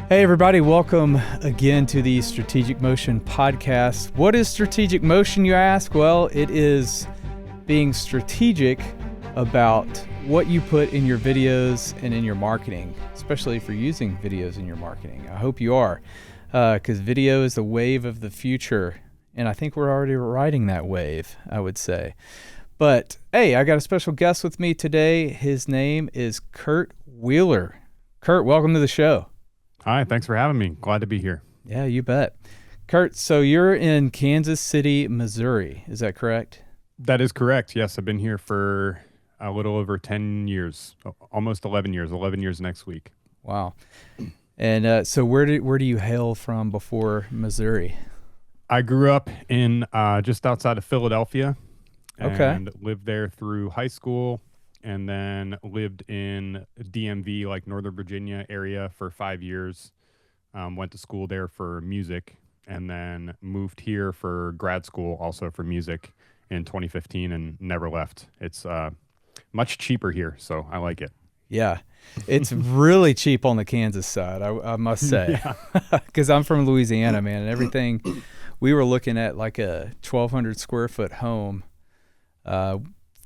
Hey everybody, welcome again to the Strategic Motion podcast. What is strategic motion, you ask? Well, it is being strategic about what you put in your videos and in your marketing, especially if you're using videos in your marketing. I hope you are, because video is the wave of the future, and I think we're already riding that wave, I would say. But hey, I got a special guest with me today. His name is Kurt Wheeler. Kurt, welcome to the show. Hi, thanks for having me. Glad to be here. Yeah, you bet. Kurt, so you're in Kansas City, Missouri. Is that correct? That is correct. Yes, I've been here for a little over 10 years, almost 11 years, 11 years next week. Wow. And so where do you hail from before Missouri? I grew up in just outside of Philadelphia Okay. and lived there through high school, and then lived in DMV, like Northern Virginia area, for 5 years. Went to school there for music, and then moved here for grad school, also for music, in 2015, and never left. It's much cheaper here, so I like it. Yeah, it's really cheap on the Kansas side, I must say, because I'm from Louisiana, man, and everything. We were looking at like a 1,200 square foot home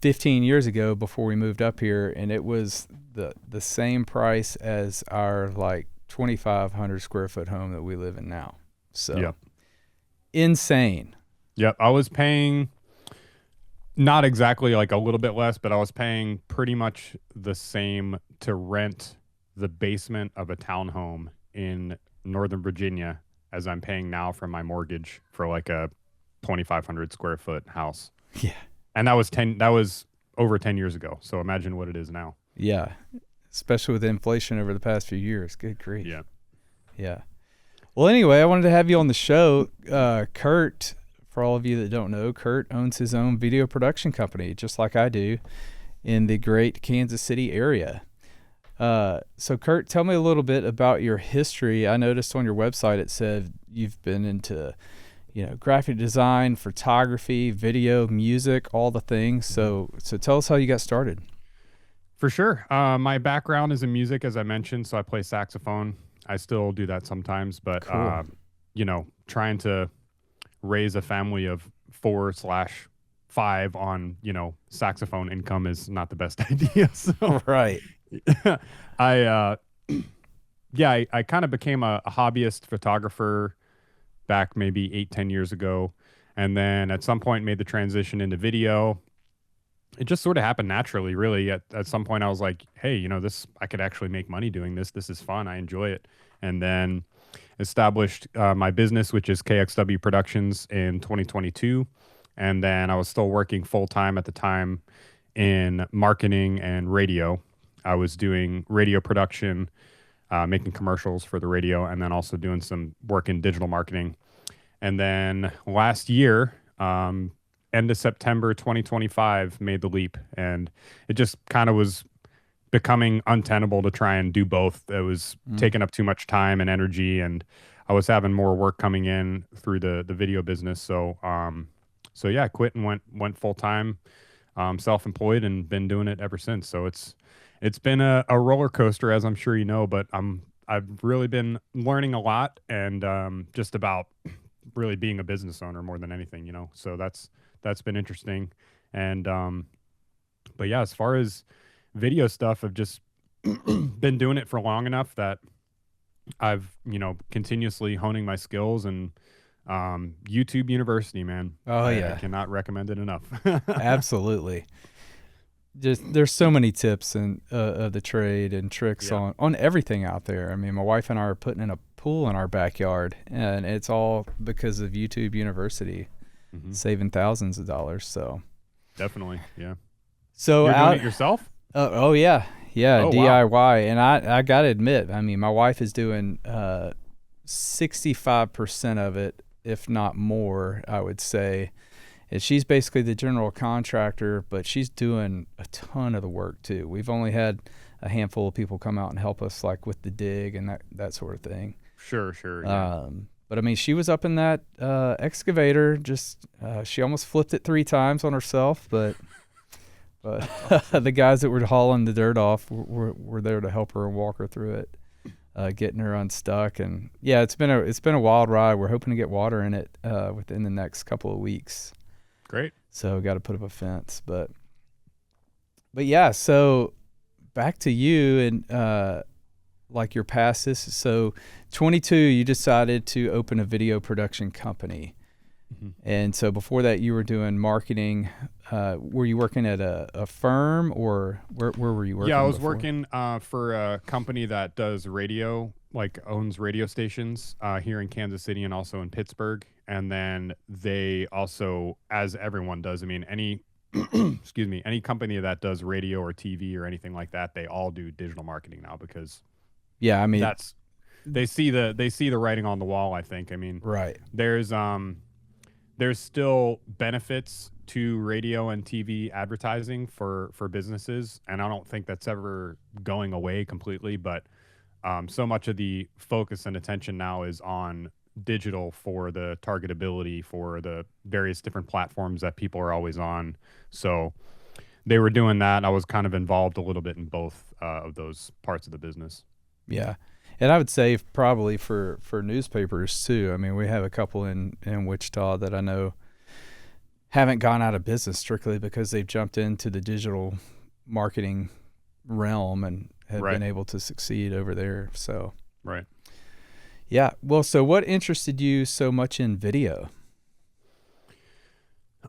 15 years ago before we moved up here, and it was the same price as our like 2,500 square foot home that we live in now. So Yep. Insane. Yep. I was paying not exactly like a little bit less, but I was paying pretty much the same to rent the basement of a townhome in Northern Virginia as I'm paying now for my mortgage for like a 2,500 square foot house. Yeah. And that was over 10 years ago. So imagine what it is now. Yeah. Especially with inflation over the past few years. Good grief. Yeah. Yeah. Well, anyway, I wanted to have you on the show. Kurt, for all of you that don't know, Kurt owns his own video production company, just like I do, in the great Kansas City area. So Kurt, tell me a little bit about your history. I noticed on your website it said you've been into, graphic design, photography, video, music, all the things. So tell us how you got started. For sure. My background is in music, as I mentioned. So I play saxophone. I still do that sometimes, but, Cool. Trying to raise a family of 4/5 on, saxophone income is not the best idea. So Right. I kind of became a hobbyist photographer back maybe 8-10 years ago. And then at some point made the transition into video. It just sort of happened naturally, really. At some point I was like, hey, I could actually make money doing this. This is fun. I enjoy it. And then established my business, which is KXW Productions, in 2022. And then I was still working full time at the time in marketing and radio. I was doing radio production, making commercials for the radio, and then also doing some work in digital marketing. And then last year, end of September 2025, made the leap. And it just kind of was becoming untenable to try and do both. It was taking up too much time and energy, and I was having more work coming in through the video business. So I quit and went full time, self-employed, and been doing it ever since. So it's been a roller coaster, as I'm sure you know, but I've really been learning a lot, and just about really being a business owner more than anything, so that's been interesting. And but yeah, as far as video stuff, I've just been doing it for long enough that I've continuously honing my skills, and YouTube University, man. Oh, yeah. I cannot recommend it enough. Absolutely. Just there's so many tips and of the trade and tricks on everything out there. I mean, my wife and I are putting in a pool in our backyard, and it's all because of YouTube University, saving thousands of dollars. So Definitely, yeah. So You're doing it yourself? Oh yeah, Oh, DIY, wow. and I gotta admit, I mean, my wife is doing 65% of it, if not more, I would say. And she's basically the general contractor, but she's doing a ton of the work too. We've only had a handful of people come out and help us, like with the dig and that sort of thing. Sure. Yeah. But I mean, she was up in that excavator. Just she almost flipped it 3 times on herself, but the guys that were hauling the dirt off were there to help her and walk her through it. getting her unstuck. And yeah, it's been a wild ride. We're hoping to get water in it within the next couple of weeks. Great. So got to put up a fence, but yeah. So back to you and like your past. So 22, you decided to open a video production company. Mm-hmm. And so before that, you were doing marketing. Were you working at a firm, or where were you working? Yeah, I was before? working for a company that does radio, like owns radio stations here in Kansas City and also in Pittsburgh. And then they also, as everyone does, I mean, any excuse me, any company that does radio or TV or anything like that, they all do digital marketing now, because yeah, I mean, they see the writing on the wall, I think. I mean, right. There's still benefits to radio and TV advertising for businesses, and I don't think that's ever going away completely, but so much of the focus and attention now is on digital for the targetability for the various different platforms that people are always on. So they were doing that. I was kind of involved a little bit in both of those parts of the business. Yeah. And I would say probably for newspapers too. I mean, we have a couple in Wichita that I know haven't gone out of business strictly because they've jumped into the digital marketing realm and have been able to succeed over there. So, right. Yeah. Well, so what interested you so much in video?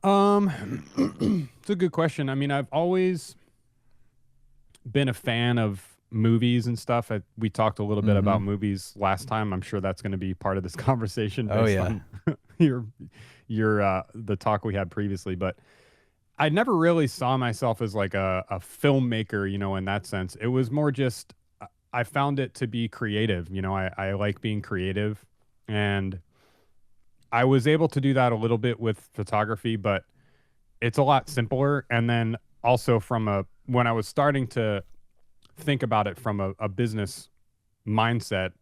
It's a good question. I mean, I've always been a fan of movies and stuff. We talked a little bit about movies last time. I'm sure that's going to be part of this conversation based on the talk we had previously. But I never really saw myself as like a filmmaker, you know, in that sense. It was more just I found it to be creative. You know, I like being creative, and I was able to do that a little bit with photography, but it's a lot simpler. And then also when I was starting to think about it from a business mindset,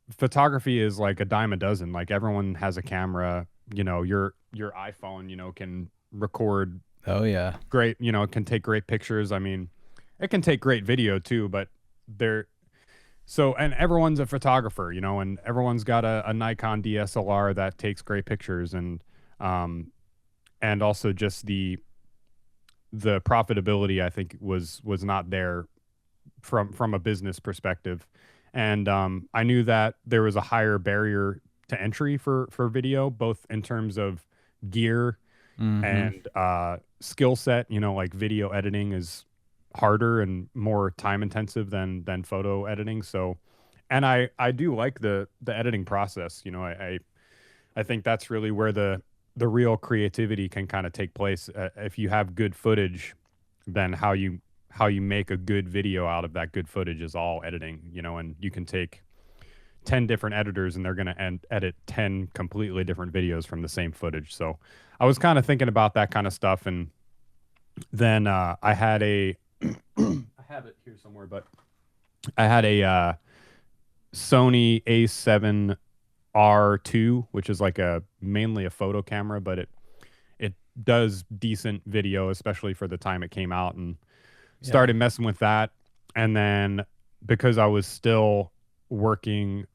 photography is like a dime a dozen. Like everyone has a camera, you know, your iPhone, you know, can record. Oh yeah. Great. You know, it can take great pictures. I mean, it can take great video too, but and everyone's a photographer, you know, and everyone's got a Nikon DSLR that takes great pictures, and also just the profitability, I think, was not there from a business perspective. And I knew that there was a higher barrier to entry for video, both in terms of gear and skill set. You know, like video editing is harder and more time intensive than photo editing. So, and I do like the editing process. You know, I think that's really where the real creativity can kind of take place. If you have good footage, then how you make a good video out of that good footage is all editing, you know. And you can take 10 different editors and they're going to edit 10 completely different videos from the same footage. So I was kind of thinking about that kind of stuff. And then I had I have it here somewhere, but I had a Sony A7 R2, which is like mainly a photo camera, but it does decent video, especially for the time it came out, and started messing with that. And then because I was still working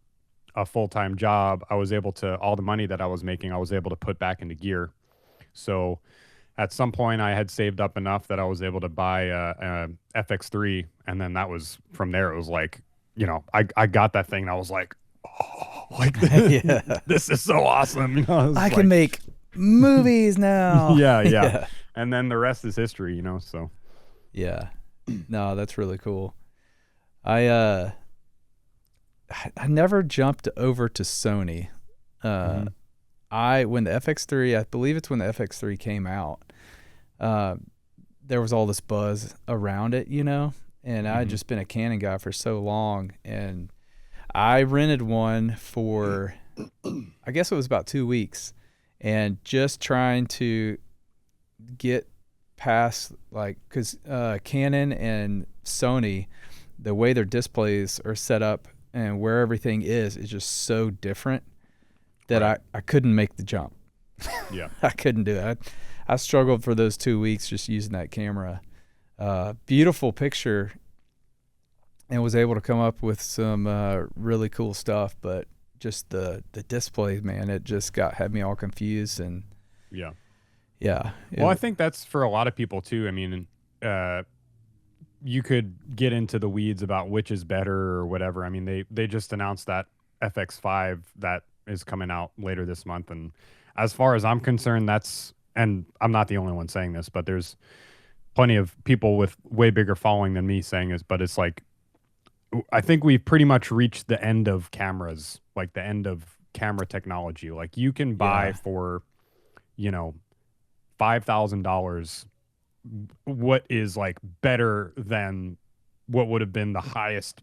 a full-time job, I was able to, all the money that I was making, I was able to put back into gear. So at some point I had saved up enough that I was able to buy a FX3. And then that was, from there, it was like, you know, I got that thing and I was like, oh, like this, this is so awesome. You know, I can make movies now. Yeah. And then the rest is history, you know, so. Yeah. No, that's really cool. I never jumped over to Sony. When the FX3, I believe it's when the FX3 came out, there was all this buzz around it, you know, and I'd just been a Canon guy for so long, and I rented one for, I guess it was about 2 weeks, and just trying to get past, like, because Canon and Sony, the way their displays are set up and where everything is just so different that I couldn't make the jump. Yeah. I couldn't do it. I struggled for those 2 weeks just using that camera. Beautiful picture and was able to come up with some really cool stuff. But just the display, man, it just had me all confused. And Yeah. yeah. Well, I think that's for a lot of people too. I mean, you could get into the weeds about which is better or whatever. I mean, they just announced that FX5 that is coming out later this month, and as far as I'm concerned, and I'm not the only one saying this, but there's plenty of people with way bigger following than me saying this, but it's like, I think we've pretty much reached the end of cameras, like the end of camera technology. Like you can buy for, $5,000 what is like better than what would have been the highest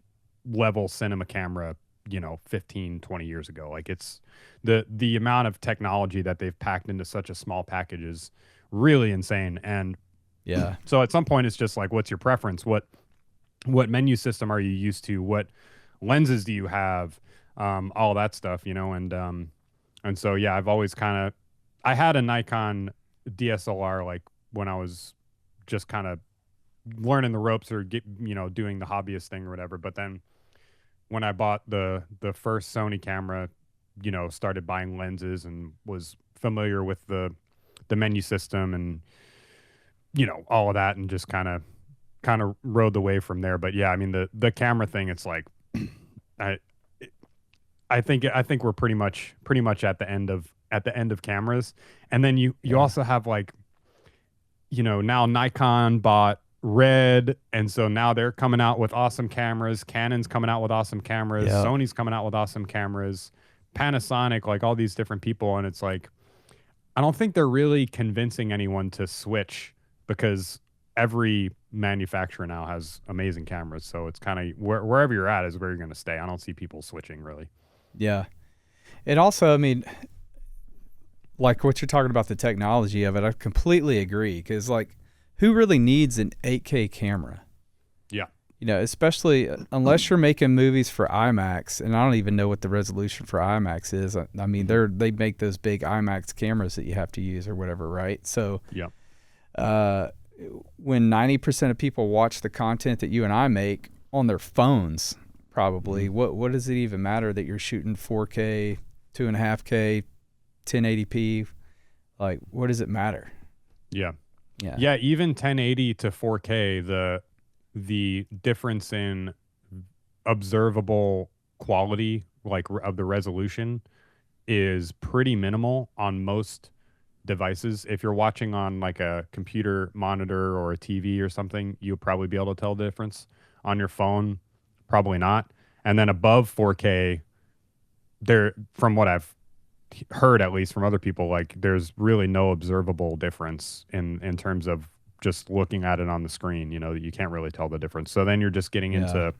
level cinema camera, 15, 20 years ago. Like it's the amount of technology that they've packed into such a small package is really insane. And yeah. so at some point it's just like, what's your preference? What menu system are you used to? What lenses do you have? All that stuff, and so, yeah, I've always I had a Nikon DSLR, like when I was just kind of learning the ropes or doing the hobbyist thing or whatever. But then when I bought the first Sony camera, started buying lenses and was familiar with the menu system and, all of that, and just kind of rode the wave from there. But yeah, I mean, the camera thing, it's like, I think we're pretty much at the end of cameras. And then you also have like, now Nikon bought Red, and so now they're coming out with awesome cameras. Canon's coming out with awesome cameras. Yeah. Sony's coming out with awesome cameras. Panasonic, like all these different people, and it's like, I don't think they're really convincing anyone to switch, because every manufacturer now has amazing cameras. So it's kind of wherever you're at is where you're going to stay. I don't see people switching really. Yeah. And also, I mean, like what you're talking about, the technology of it, I completely agree. Because like, who really needs an 8K camera? Yeah. Especially unless you're making movies for IMAX, and I don't even know what the resolution for IMAX is. I mean, they make those big IMAX cameras that you have to use or whatever, right? So yeah. When 90% of people watch the content that you and I make on their phones, probably, what does it even matter that you're shooting 4K, 2.5K, 1080p? Like, what does it matter? Yeah. Yeah. Yeah. Even 1080 to 4K, the difference in observable quality, like of the resolution, is pretty minimal on most devices. If you're watching on like a computer monitor or a TV or something, you'll probably be able to tell the difference. On your phone, probably not. And then above 4K, from what I've heard, at least from other people, like there's really no observable difference in terms of just looking at it on the screen. You can't really tell the difference. So then you're just getting into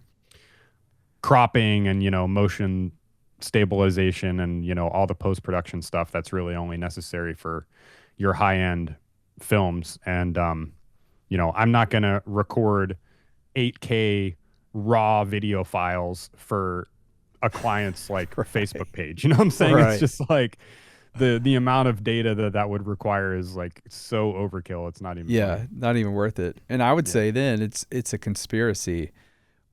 cropping and motion stabilization and all the post-production stuff that's really only necessary for your high-end films. And I'm not going to record 8K raw video files for a client's like Facebook page. You know what I'm saying? Right. It's just like the amount of data that would require is like so overkill. It's not even funny. Not even worth it. And I would say then it's a conspiracy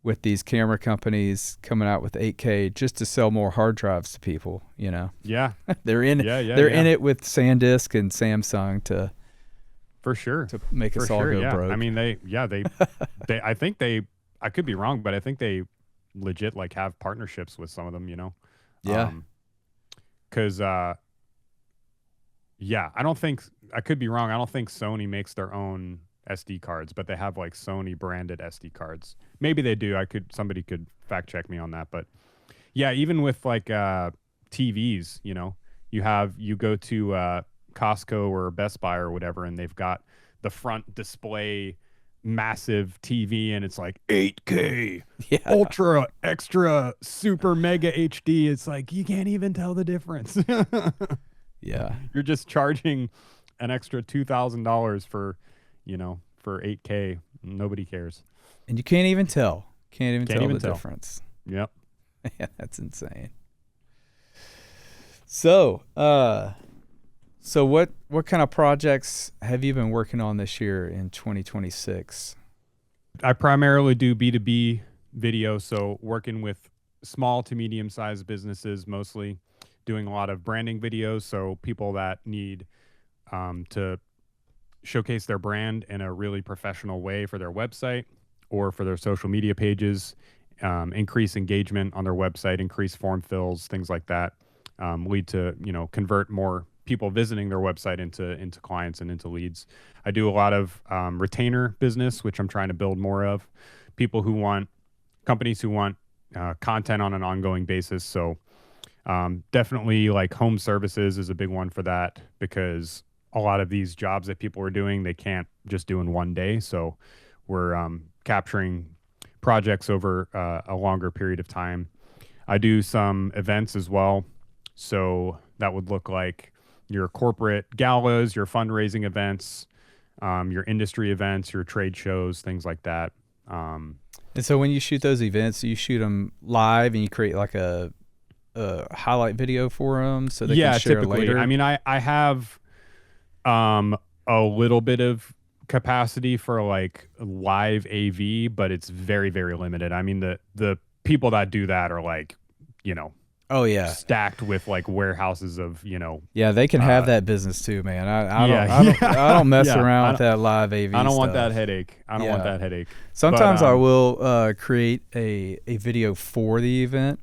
with these camera companies coming out with 8K just to sell more hard drives to people, Yeah. They're in in it with SanDisk and Samsung to for sure to make us all go broke. I mean, they I think I could be wrong, but I think they legit like have partnerships with some of them, Yeah. Cause I don't think, I could be wrong. I don't think Sony makes their own SD cards, but they have like Sony branded SD cards. Maybe they do. Somebody could fact check me on that. But yeah, even with like TVs, you go to Costco or Best Buy or whatever, and they've got the front display massive TV, and it's like 8K, ultra, extra, super mega HD. It's like you can't even tell the difference. Yeah, you're just charging an extra $2,000 for 8K. Nobody cares, and you can't even tell. Can't even tell the difference. Yep. Yeah, that's insane. So, what kind of projects have you been working on this year in 2026? I primarily do B2B video. So working with small to medium sized businesses, mostly doing a lot of branding videos. So people that need to showcase their brand in a really professional way for their website or for their social media pages, increase engagement on their website, increase form fills, things like that, lead to, convert more people visiting their website into clients and into leads. I do a lot of retainer business, which I'm trying to build more of. Companies who want content on an ongoing basis. So definitely like home services is a big one for that, because a lot of these jobs that people are doing, they can't just do in one day. So we're capturing projects over a longer period of time. I do some events as well. So that would look like your corporate galas, your fundraising events, your industry events, your trade shows, things like that. And so when you shoot those events, you shoot them live and you create like a highlight video for them so they can share typically. later? I mean, I have a little bit of capacity for like live AV, but it's very, very limited. I mean, the people that do that are like, oh yeah, stacked with like warehouses of, yeah, they can have that business too, man. I don't mess Yeah, around with that live AV I don't stuff. want that headache. I don't want that headache. Sometimes I will create a video for the event,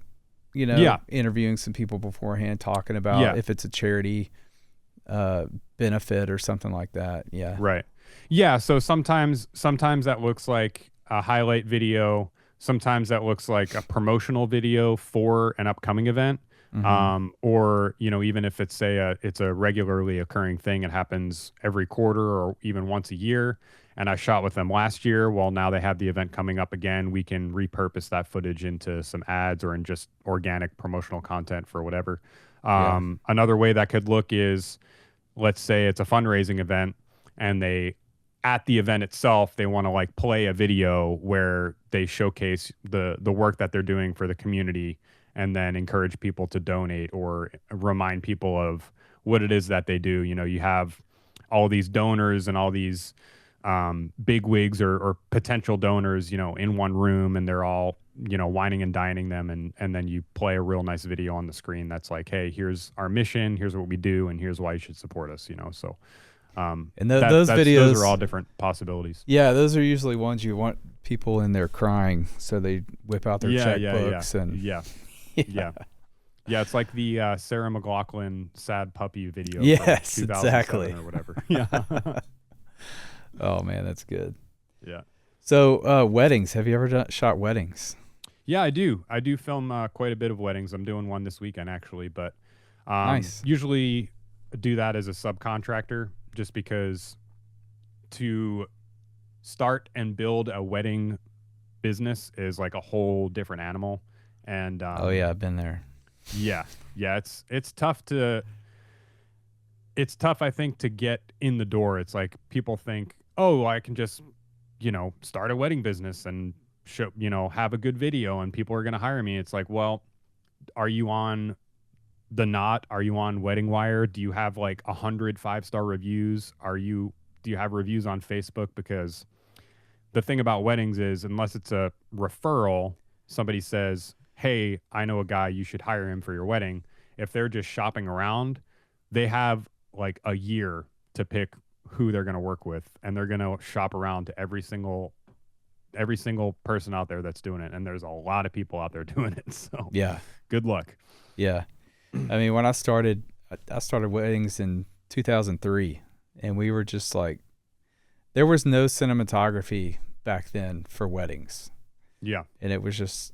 interviewing some people beforehand, talking about if it's a charity benefit or something like that. Yeah. Right. Yeah. So sometimes that looks like a highlight video. Sometimes that looks like a promotional video for an upcoming event. Mm-hmm. Or, even if it's it's a regularly occurring thing, it happens every quarter or even once a year. And I shot with them last year. Well, now they have the event coming up again. We can repurpose that footage into some ads or in just organic promotional content for whatever. Another way that could look is, let's say it's a fundraising event and at the event itself, they want to like play a video where they showcase the work that they're doing for the community and then encourage people to donate or remind people of what it is that they do. You have all these donors and all these big wigs or potential donors, in one room, and they're all, whining and dining them. And then you play a real nice video on the screen that's like, hey, here's our mission, here's what we do, and here's why you should support us, so. And those videos, those are all different possibilities. Yeah, those are usually ones you want people in there crying, so they whip out their checkbooks and it's like the Sarah McLachlan sad puppy video. Yes, exactly, or whatever. Yeah. Oh man, that's good. Yeah. So weddings, have you ever shot weddings? Yeah, I do. I do film quite a bit of weddings. I'm doing one this weekend actually, but nice. Usually do that as a subcontractor, just because to start and build a wedding business is like a whole different animal. And oh yeah, I've been there. Yeah, it's tough I think to get in the door. It's like people think, oh, I can just start a wedding business and show, have a good video and people are going to hire me. It's like, well, are you on The Knot? Are you on Wedding Wire? Do you have like 100 5-star reviews? Do you have reviews on Facebook? Because the thing about weddings is, unless it's a referral, somebody says, hey, I know a guy, you should hire him for your wedding. If they're just shopping around, they have like a year to pick who they're going to work with, and they're going to shop around to every single person out there that's doing it. And there's a lot of people out there doing it. So yeah, good luck. Yeah. I mean, when I started weddings in 2003, and we were just like, there was no cinematography back then for weddings. Yeah. And it was just,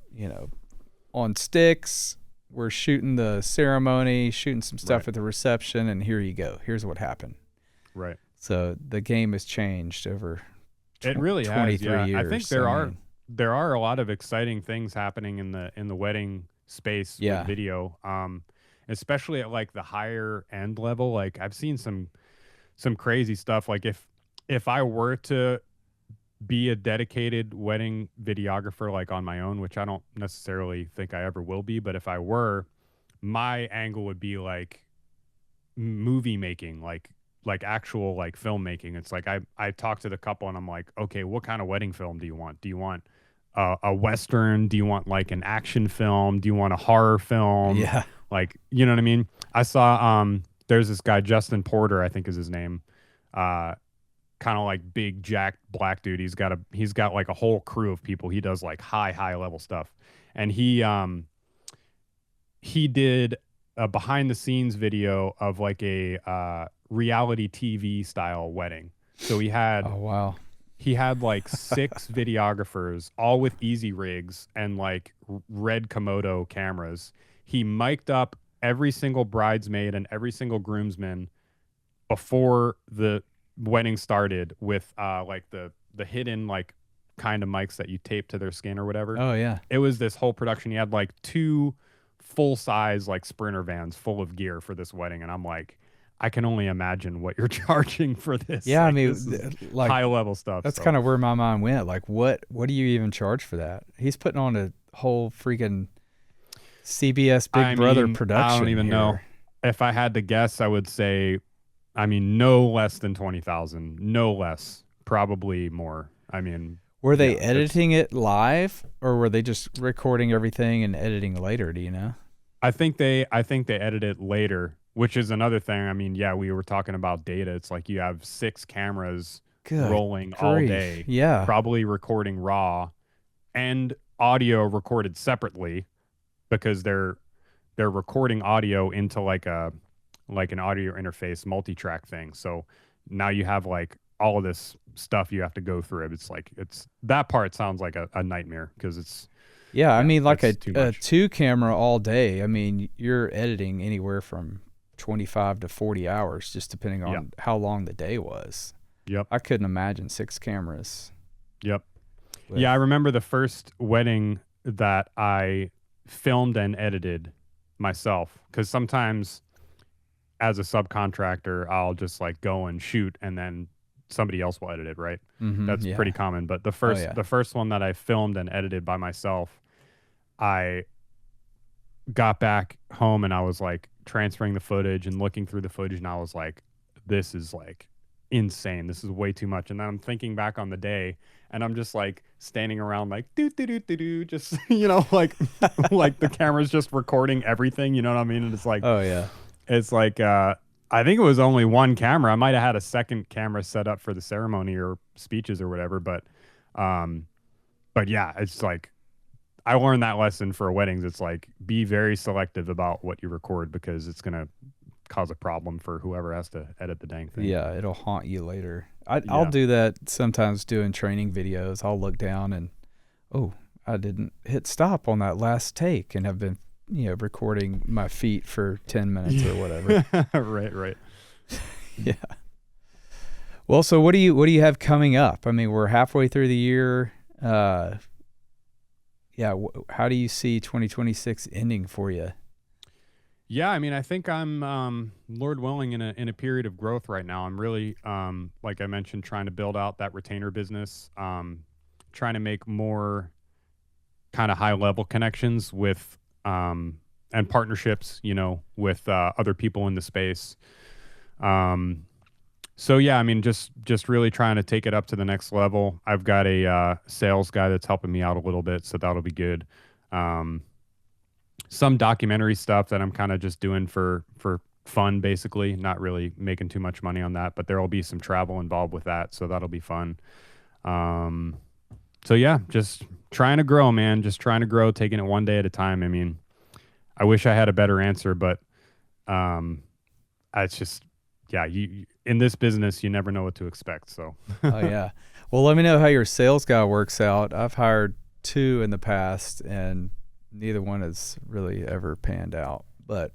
on sticks, we're shooting the ceremony, shooting some stuff at the reception, and here you go. Here's what happened. Right. So the game has changed over it really 23 has, years. I think there are a lot of exciting things happening in the wedding space with video. Especially at like the higher end level. Like I've seen some crazy stuff. Like if I were to be a dedicated wedding videographer, like on my own, which I don't necessarily think I ever will be, but if I were, my angle would be like movie making, like actual like filmmaking. It's like I talk to the couple and I'm like, okay, what kind of wedding film do you want? Do you want a Western? Do you want like an action film? Do you want a horror film? Yeah. Like, you know what I mean? I saw, there's this guy, Justin Porter, I think is his name. Kind of like big jacked black dude. He's got like a whole crew of people. He does like high level stuff. And he did a behind the scenes video of like a reality TV style wedding. So Oh, wow. he had like 6 videographers, all with easy rigs and like red Komodo cameras. He mic'd up every single bridesmaid and every single groomsman before the wedding started with like the hidden like kind of mics that you tape to their skin or whatever. Oh, yeah. It was this whole production. He had like 2 full size like Sprinter vans full of gear for this wedding, and I'm like, I can only imagine what you're charging for this. Yeah, like, I mean, this is like high level stuff. that's so. kind of where my mind went. Like, what do you even charge for that? He's putting on a whole freaking CBS Big Brother production. I don't even know. If I had to guess, I would say, I mean, no less than 20,000. No less. Probably more. I mean, were they editing it live, or were they just recording everything and editing later? Do you know? I think they edit it later, which is another thing. I mean, yeah, we were talking about data. It's like you have 6 cameras rolling all day. Yeah. Probably recording raw and audio recorded separately, because they're recording audio into like an audio interface multi-track thing. So now you have like all of this stuff you have to go through. It's like, that part sounds like a nightmare, because it's, yeah, I mean, like a 2 camera all day. I mean, you're editing anywhere from 25 to 40 hours, just depending on how long the day was. Yep. I couldn't imagine 6 cameras. Yep. Yeah, I remember the first wedding that I filmed and edited myself, because sometimes as a subcontractor, I'll just like go and shoot, and then somebody else will edit it, right? Mm-hmm, That's pretty common. But the first one that I filmed and edited by myself, I got back home and I was like transferring the footage and looking through the footage, and I was like, this is like insane. This is way too much. And then I'm thinking back on the day, and I'm just like standing around like just like like the camera's just recording everything, you know what I mean? And it's like, oh yeah, it's like I think it was only one camera. I might have had a second camera set up for the ceremony or speeches or whatever, but yeah, it's like I learned that lesson for weddings. It's like, be very selective about what you record, because it's going to cause a problem for whoever has to edit the dang thing. Yeah, it'll haunt you later. I'll do that sometimes doing training videos. I'll look down and, oh, I didn't hit stop on that last take, and have been, recording my feet for 10 minutes or whatever. Right. Yeah. Well, so what do you have coming up? I mean, we're halfway through the year. How do you see 2026 ending for you? Yeah, I mean, I think I'm, Lord willing, in a period of growth right now. I'm really, like I mentioned, trying to build out that retainer business, trying to make more kind of high level connections with, and partnerships, with other people in the space. So yeah, I mean, just really trying to take it up to the next level. I've got a sales guy that's helping me out a little bit, so that'll be good. Some documentary stuff that I'm kind of just doing for fun, basically, not really making too much money on that, but there will be some travel involved with that, so that'll be fun. So yeah, just trying to grow, man. Just trying to grow, taking it one day at a time. I mean, I wish I had a better answer, but it's just, yeah, you in this business, you never know what to expect. So. Oh yeah. Well, let me know how your sales guy works out. I've hired 2 in the past, and neither one has really ever panned out. But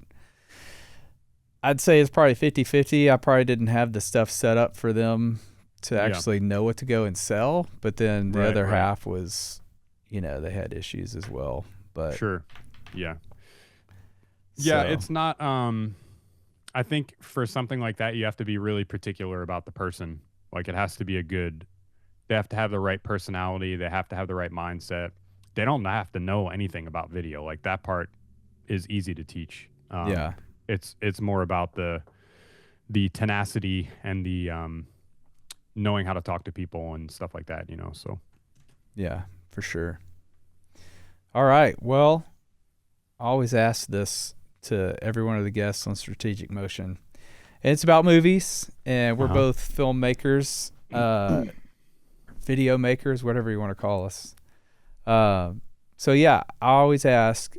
I'd say it's probably 50-50. I probably didn't have the stuff set up for them to actually know what to go and sell. But then the other half was, they had issues as well. But sure. Yeah. Yeah, it's not I think for something like that, you have to be really particular about the person. Like, it has to be they have to have the right personality. They have to have the right mindset. They don't have to know anything about video. Like, that part is easy to teach. It's more about the tenacity and the knowing how to talk to people and stuff like that, so. Yeah, for sure. All right. Well, I always ask this to every one of the guests on Strategic Motion. And it's about movies, and we're Uh-huh. both filmmakers, video makers, whatever you want to call us. Uh, so yeah, I always ask,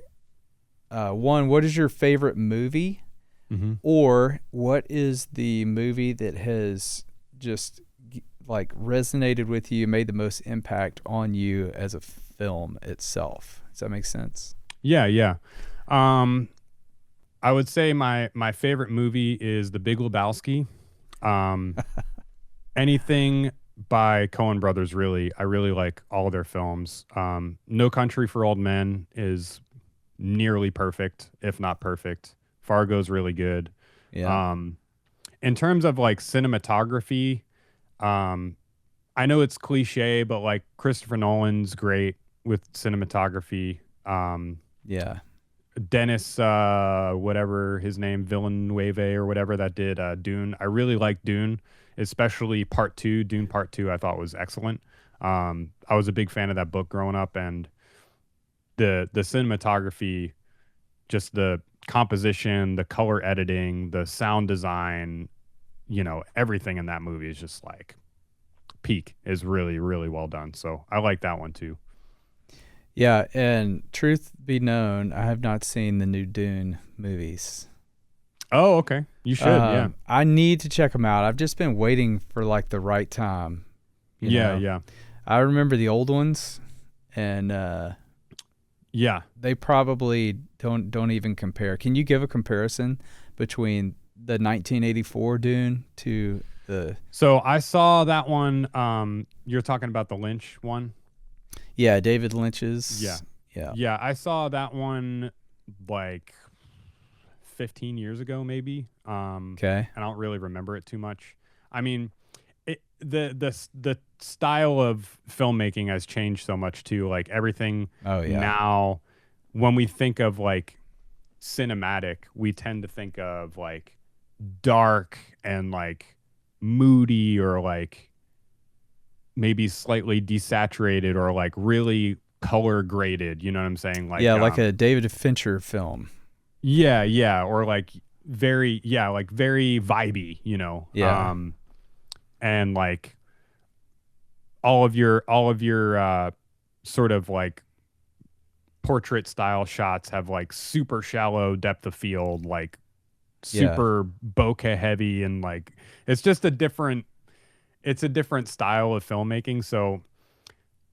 one, what is your favorite movie, Mm-hmm. or what is the movie that has just like resonated with you, made the most impact on you as a film itself? Does that make sense? Yeah, yeah. Um, I would say my favorite movie is The Big Lebowski. Um, anything by Coen Brothers, really. I really like all their films. No Country for Old Men is nearly perfect, if not perfect. Fargo's really good. Yeah. Um, in terms of like cinematography, um, I know it's cliche, but like Christopher Nolan's great with cinematography. Yeah. Dennis, whatever his name, Villeneuve or whatever that did Dune. I really like Dune, especially Part Two. Dune Part Two, I thought was excellent. I was a big fan of that book growing up, and the cinematography, just the composition, the color editing, the sound design, everything in that movie is just like peak. Is really really well done. So I like that one too. Yeah, and truth be known, I have not seen the new Dune movies. Oh, okay. You should. Yeah. I need to check them out. I've just been waiting for like the right time. You Yeah. know, Yeah. I remember the old ones, and Yeah. they probably don't even compare. Can you give a comparison between the 1984 Dune to the? So I saw that one. You're talking about the Lynch one. Yeah, David Lynch's. Yeah. Yeah. Yeah. I saw that one like 15 years ago, maybe. Okay. I don't really remember it too much. I mean, the style of filmmaking has changed so much too. Like everything Oh yeah. now, when we think of like cinematic, we tend to think of like dark and like moody, or like maybe slightly desaturated, or like really color graded. You know what I'm saying? Yeah, Like, like a David Fincher film. yeah, yeah, or like very, yeah, like very vibey. Yeah. And like all of your sort of like portrait style shots have like super shallow depth of field, like Yeah. super bokeh heavy, and like it's a different style of filmmaking. So,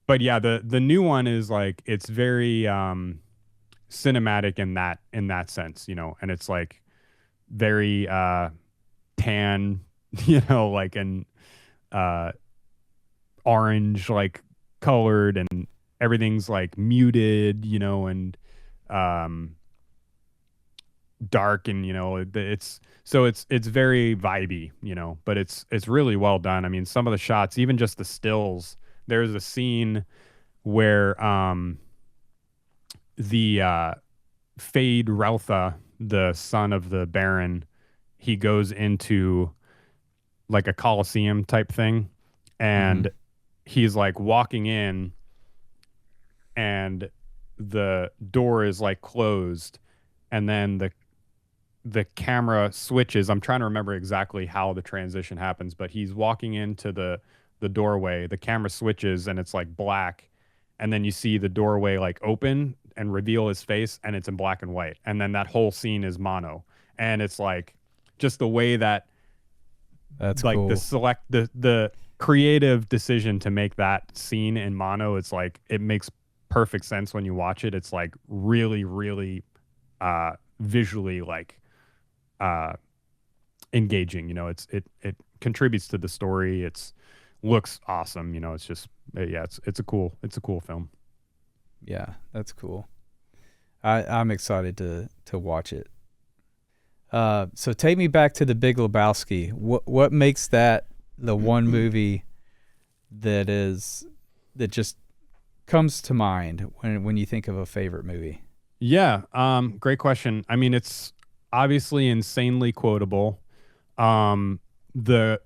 but yeah, the new one is like it's very cinematic in that sense, and it's like very tan, like an uh orange like colored, and everything's like muted, and um dark, and it's very vibey, but it's really well done. I mean, some of the shots, even just the stills. There's a scene where the Fade Routha, the son of the Baron, he goes into like a coliseum type thing, Hmm. and he's like walking in, and the door is like closed, and then the camera switches. I'm trying to remember exactly how the transition happens, but he's walking into the doorway, the camera switches, and it's like black, and then you see the doorway like open and reveal his face, and it's in black and white, and then that whole scene is mono. And it's like just the way that, That's like, cool. the creative decision to make that scene in mono, it's like it makes perfect sense when you watch it. It's like really really visually like uh engaging. It contributes to the story. It's looks awesome. It's just, yeah, it's a cool film. Yeah, that's cool. I'm excited to watch it. So take me back to the Big Lebowski. What makes that the one movie that just comes to mind when you think of a favorite movie? Yeah, great question. I mean, it's obviously insanely quotable. The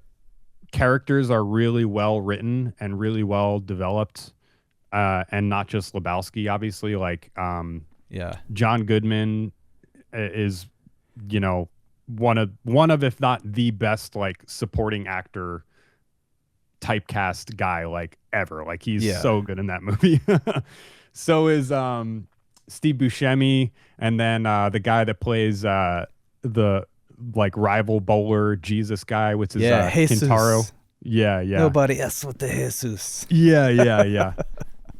characters are really well written and really well developed. and not just Lebowski, obviously. Like, Yeah. John Goodman is, you know, one of if not the best like supporting actor typecast guy like ever. Like he's Yeah. so good in that movie. So is Steve Buscemi, and then the guy that plays the like rival bowler Jesus guy, which is Jesus. Kintaro. Yeah, yeah. Nobody else with the Jesus. Yeah, yeah, yeah.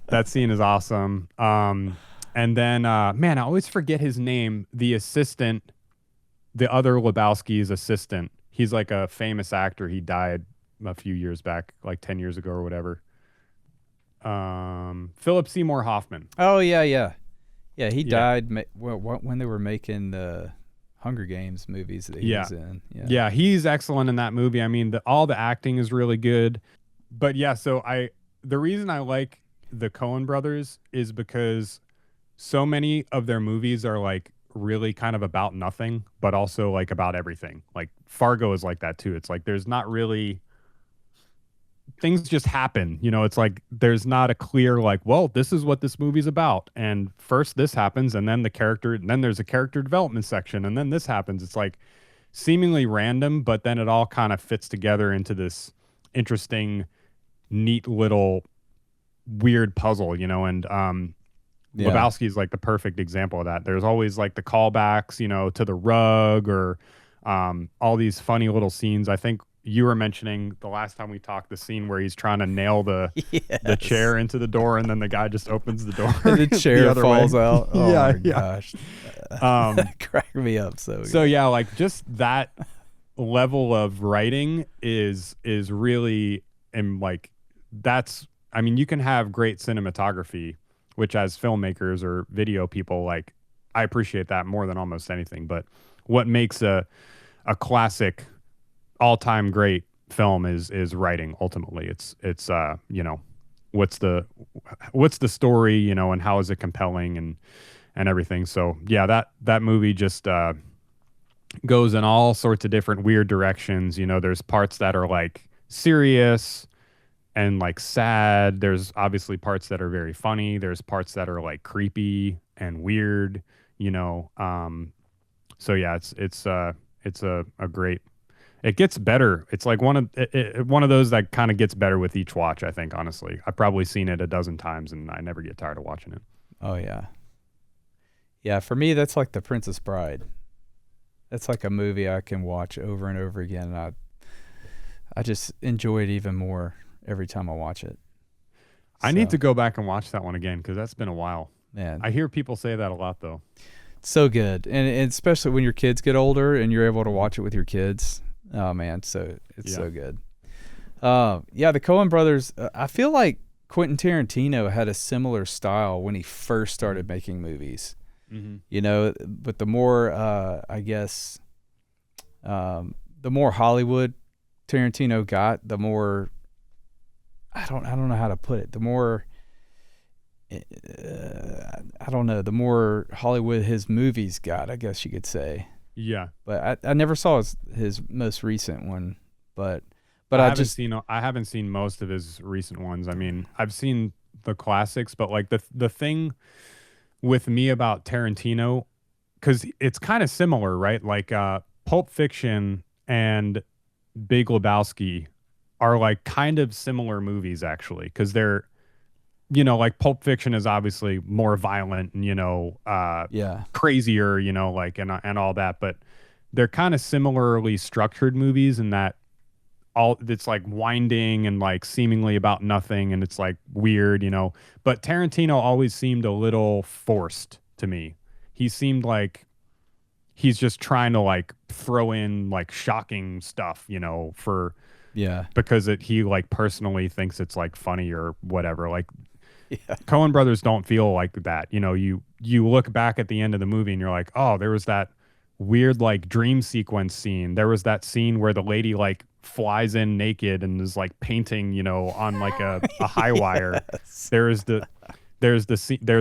That scene is awesome. And then man, I always forget his name. The assistant, the other Lebowski's assistant. He's like a famous actor. He died a few years back, like 10 years ago or whatever. Philip Seymour Hoffman. Oh yeah, yeah, yeah. He Yeah. died when they were making the Hunger Games movies that he was in. Yeah. Yeah, he's excellent in that movie. I mean, all the acting is really good. But yeah, so the reason I like the Coen brothers is because so many of their movies are like really kind of about nothing, but also like about everything. Like Fargo is like that too. It's like there's not really, things just happen. You know, it's like there's not a clear like, well, this is what this movie's about. And first this happens, and then then there's a character development section, and then this happens. It's like seemingly random, but then it all kind of fits together into this interesting, neat little weird puzzle, you know. And Lebowski is like the perfect example of that. There's always like the callbacks, you know, to the rug, or all these funny little scenes. I think you were mentioning the last time we talked the scene where he's trying to nail the chair into the door, and then the guy just opens the door and the chair falls out. Oh yeah, my gosh. Crack me up. So yeah, like just that level of writing is really, and like that's, I mean, you can have great cinematography, which as filmmakers or video people, like I appreciate that more than almost anything. But what makes a classic, all-time great film is writing. Ultimately, it's you know, what's the story, you know, and how is it compelling, and everything. So yeah, that movie just goes in all sorts of different weird directions. You know, there's parts that are like serious and like sad. There's obviously parts that are very funny. There's parts that are like creepy and weird, you know. So yeah, it's a great, it gets better. It's like one of those that kind of gets better with each watch, I think, honestly. I've probably seen it a dozen times and I never get tired of watching it. Oh yeah. Yeah, for me that's like The Princess Bride. That's like a movie I can watch over and over again, and I just enjoy it even more every time I watch it. I need to go back and watch that one again because that's been a while. Man, I hear people say that a lot though. It's so good, and especially when your kids get older and you're able to watch it with your kids. Oh man, so good. Yeah, the Coen brothers. I feel like Quentin Tarantino had a similar style when he first started making movies. Mm-hmm. You know, but the more I guess, the more Hollywood Tarantino got, the more I don't know how to put it. The more I don't know. The more Hollywood his movies got, I guess you could say. Yeah, but I never saw his most recent one. But I haven't seen most of his recent ones. I mean, I've seen the classics, but like the thing with me about Tarantino, because it's kind of similar, right? Like Pulp Fiction and Big Lebowski are like kind of similar movies actually, because they're, you know, like Pulp Fiction is obviously more violent and, you know, crazier, you know, like and all that, but they're kind of similarly structured movies in that it's like winding and like seemingly about nothing, and it's like weird, you know. But Tarantino always seemed a little forced to me. He seemed like he's just trying to like throw in like shocking stuff, you know, because he like personally thinks it's like funny or whatever. Like Coen brothers don't feel like that. You know, you look back at the end of the movie and you're like, oh, there was that weird like dream sequence scene. There was that scene where the lady like flies in naked and is like painting, you know, on like a high wire. There's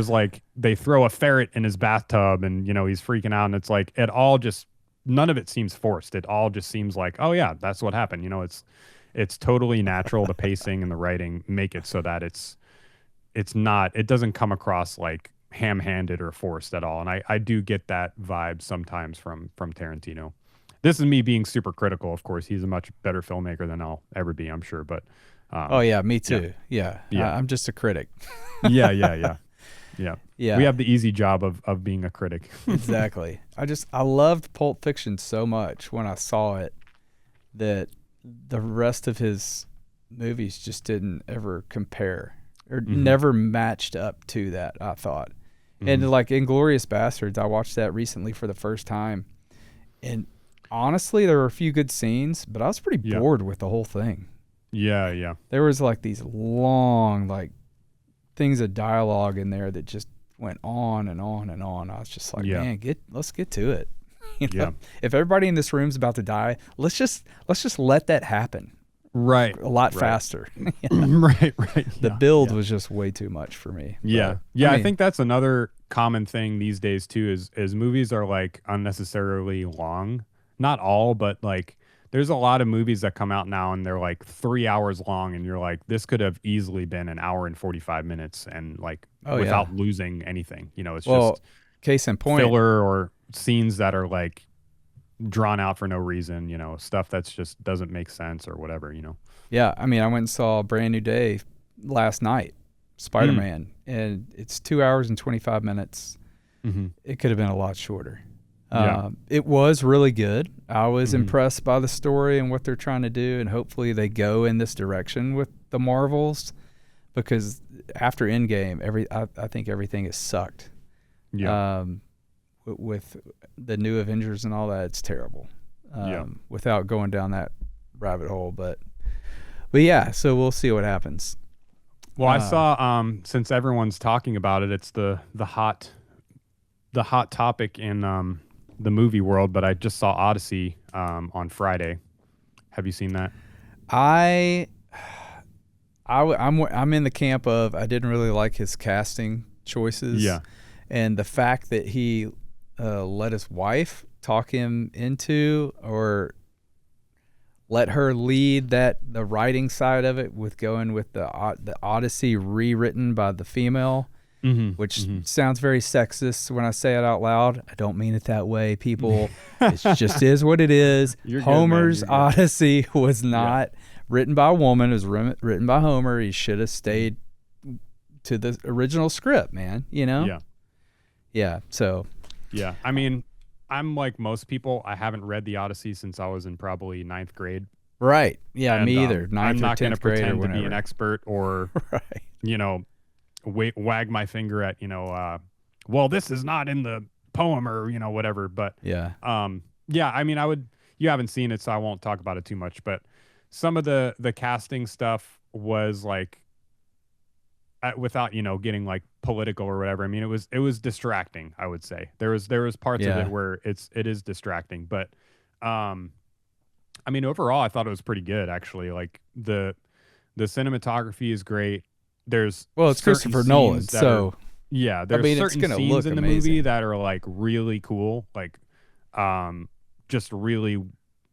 like they throw a ferret in his bathtub and, you know, he's freaking out, and it's like it all just, none of it seems forced. It all just seems like, oh yeah, that's what happened. You know, it's totally natural. The pacing and the writing make it so that it's it doesn't come across like ham-handed or forced at all. And I do get that vibe sometimes from Tarantino. This is me being super critical. Of course, he's a much better filmmaker than I'll ever be, I'm sure. But oh yeah, me too. Yeah. I'm just a critic. Yeah. Yeah. We have the easy job of being a critic. Exactly. I loved Pulp Fiction so much when I saw it that the rest of his movies just didn't ever compare or never matched up to that, I thought. And like Inglourious Bastards, I watched that recently for the first time. And honestly, there were a few good scenes, but I was pretty bored with the whole thing. Yeah. There was like these long like things of dialogue in there that just went on and on and on. I was just like, man, let's get to it. You know? If everybody in this room's about to die, let's just let that happen. Right. A lot faster. Right. The build was just way too much for me. Yeah. But, I think that's another common thing these days too is movies are like unnecessarily long. Not all, but like there's a lot of movies that come out now and they're like 3 hours long and you're like, this could have easily been an hour and 45 minutes and like without losing anything. You know, it's just case in point, filler or scenes that are like drawn out for no reason, you know, stuff that's just doesn't make sense or whatever, you know. Yeah. I mean, I went and saw Brand New Day last night, Spider-Man, and it's 2 hours and 25 minutes. It could have been a lot shorter. It was really good. I was impressed by the story and what they're trying to do, and hopefully they go in this direction with the Marvels, because after Endgame, I think everything is sucked. With the new Avengers and all that, it's terrible. Without going down that rabbit hole, but yeah, so we'll see what happens. Well, I saw since everyone's talking about it, it's the hot topic in the movie world, but I just saw Odyssey on Friday. Have you seen that? I'm in the camp of I didn't really like his casting choices. And the fact that he let his wife talk him into or let her lead the writing side of it with going with the Odyssey rewritten by the female. Which sounds very sexist when I say it out loud. I don't mean it that way, people. It just is what it is. Homer's Odyssey was not written by a woman. It was written by Homer. He should have stayed to the original script, man. You know? Yeah. So. Yeah. I mean, I'm like most people. I haven't read the Odyssey since I was in probably 9th grade. Right. Yeah, and, me either. 9th I'm not going to pretend to be an expert or, you know, wag my finger at, you know, well, this is not in the poem or, you know, whatever. But I mean, you haven't seen it, so I won't talk about it too much. But some of the casting stuff was like, without, you know, getting like political or whatever. I mean, it was distracting, I would say. There was parts of it where it is distracting. But I mean, overall, I thought it was pretty good, actually. Like the cinematography is great. It's Christopher Nolan, so there's certain scenes in the movie that are like really cool, like just really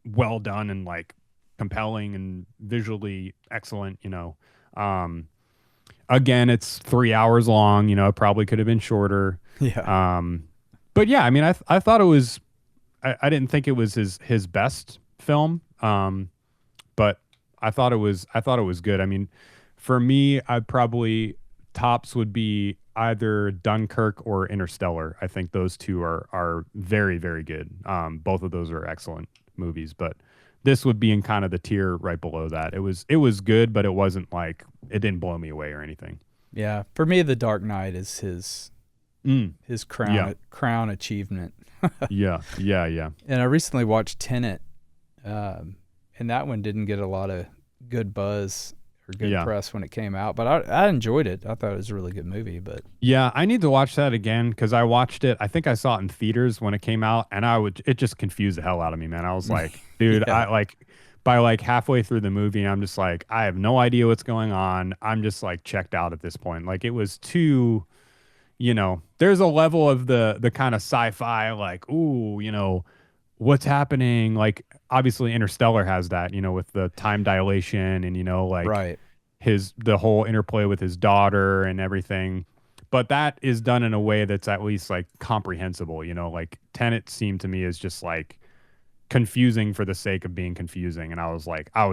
well done and like compelling and visually excellent, you know. Again, it's 3 hours long, you know, it probably could have been shorter. But yeah, I mean, I thought it was I didn't think it was his best film, but I thought it was good. I mean, for me, I'd probably tops would be either Dunkirk or Interstellar. I think those two are very, very good. Both of those are excellent movies, but this would be in kind of the tier right below that. It was good, but it wasn't like it didn't blow me away or anything. Yeah, for me, The Dark Knight is his crown achievement. Yeah. And I recently watched Tenet, and that one didn't get a lot of good buzz or good press when it came out, but I enjoyed it. I thought it was a really good movie. But yeah, I need to watch that again because I watched it. I think I saw it in theaters when it came out, and it just confused the hell out of me, man. I was like, dude, I like by like halfway through the movie, I'm just like, I have no idea what's going on. I'm just like checked out at this point. Like it was too, you know, there's a level of the kind of sci-fi, like, ooh, you know, what's happening? Like obviously Interstellar has that, you know, with the time dilation and, you know, like the whole interplay with his daughter and everything. But that is done in a way that's at least like comprehensible, you know, like Tenet seemed to me as just like confusing for the sake of being confusing. And I was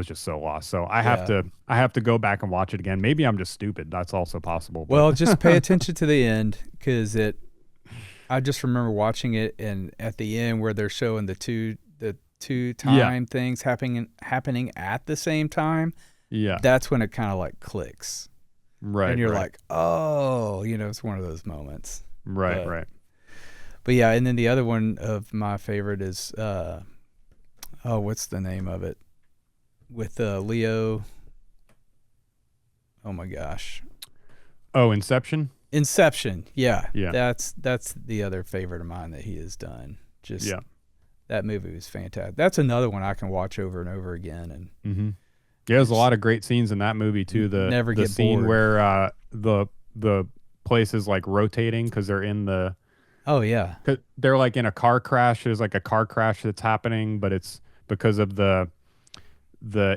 just so lost. So I have to go back and watch it again. Maybe I'm just stupid. That's also possible. Well, just pay attention to the end, because I just remember watching it, and at the end where they're showing the two time things happening at the same time. Yeah. That's when it kind of like clicks. Right. And you're like, oh, you know, it's one of those moments. Right. Right. But yeah. And then the other one of my favorite is, what's the name of it? With Leo. Oh my gosh. Oh, Inception. Yeah. Yeah. That's the other favorite of mine that he has done. That movie was fantastic. That's another one I can watch over and over again. And yeah, there's a lot of great scenes in that movie too. The scene bored. where the place is like rotating because they're in the. Oh yeah. They're like in a car crash. There's like a car crash that's happening, but it's because of the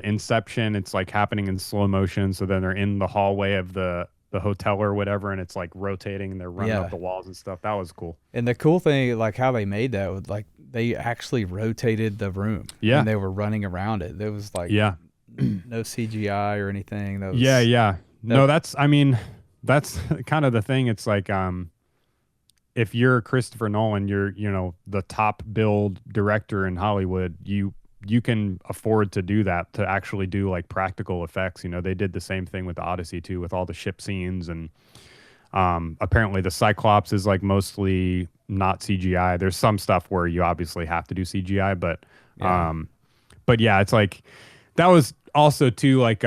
inception. It's like happening in slow motion. So then they're in the hallway of the hotel or whatever, and it's like rotating and they're running up the walls and stuff. That was cool. And the cool thing, like how they made that, was like they actually rotated the room. Yeah. And they were running around it. There was like no CGI or anything. That was, No, that's kind of the thing. It's like if you're Christopher Nolan, you're, you know, the top billed director in Hollywood, you can afford to do that, to actually do like practical effects. You know, they did the same thing with Odyssey too, with all the ship scenes. And apparently the Cyclops is like mostly not CGI. There's some stuff where you obviously have to do CGI, but yeah, it's like, that was also too like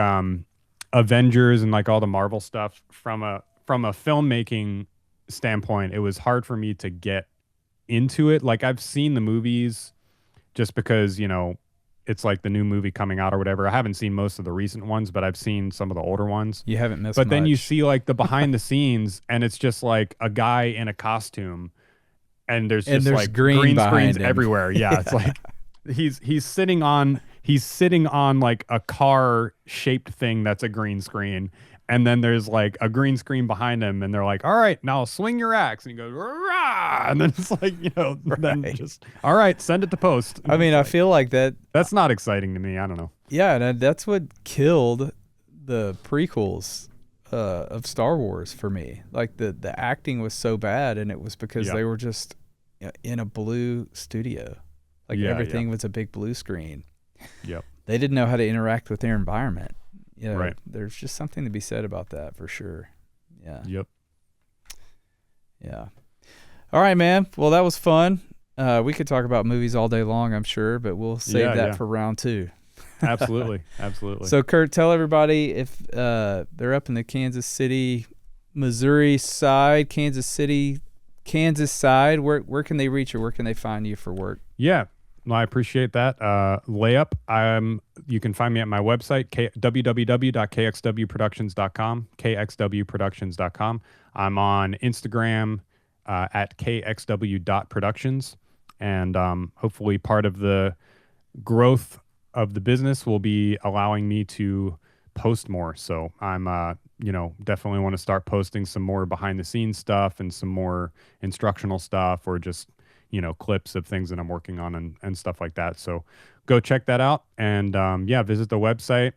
Avengers and like all the Marvel stuff from a filmmaking standpoint. It was hard for me to get into it. Like I've seen the movies just because, you know, it's like the new movie coming out or whatever. I haven't seen most of the recent ones, but I've seen some of the older ones. You haven't missed But then you much. see like the behind the scenes, and it's just like a guy in a costume, and there's like green screens everywhere. Yeah, it's like he's sitting on like a car shaped thing that's a green screen. And then there's like a green screen behind him, and they're like, all right, now swing your axe. And he goes, rah! And then it's like, you know, then just, all right, send it to post. I mean, I feel like that's not exciting to me. I don't know. Yeah, and that's what killed the prequels of Star Wars for me. Like the acting was so bad, and it was because they were just in a blue studio. Like everything was a big blue screen. Yep. They didn't know how to interact with their environment. Yeah, right. There's just something to be said about that for sure. Yeah. Yep. Yeah. All right, man. Well, that was fun. We could talk about movies all day long, I'm sure, but we'll save that for round 2. Absolutely. So, Kurt, tell everybody if they're up in the Kansas City, Missouri side, Kansas side, where can they reach you? Where can they find you for work? Yeah. Well, I appreciate that. Layup. You can find me at my website, www.kxwproductions.com, kxwproductions.com. I'm on Instagram at kxw.productions. And hopefully part of the growth of the business will be allowing me to post more. So I'm, definitely want to start posting some more behind the scenes stuff and some more instructional stuff, or just clips of things that I'm working on and stuff like that. So go check that out, and visit the website.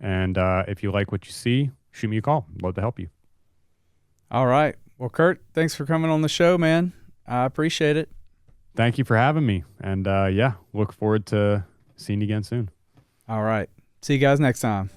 And if you like what you see, shoot me a call. I'd love to help you. All right. Well, Kurt, thanks for coming on the show, man. I appreciate it. Thank you for having me. And look forward to seeing you again soon. All right. See you guys next time.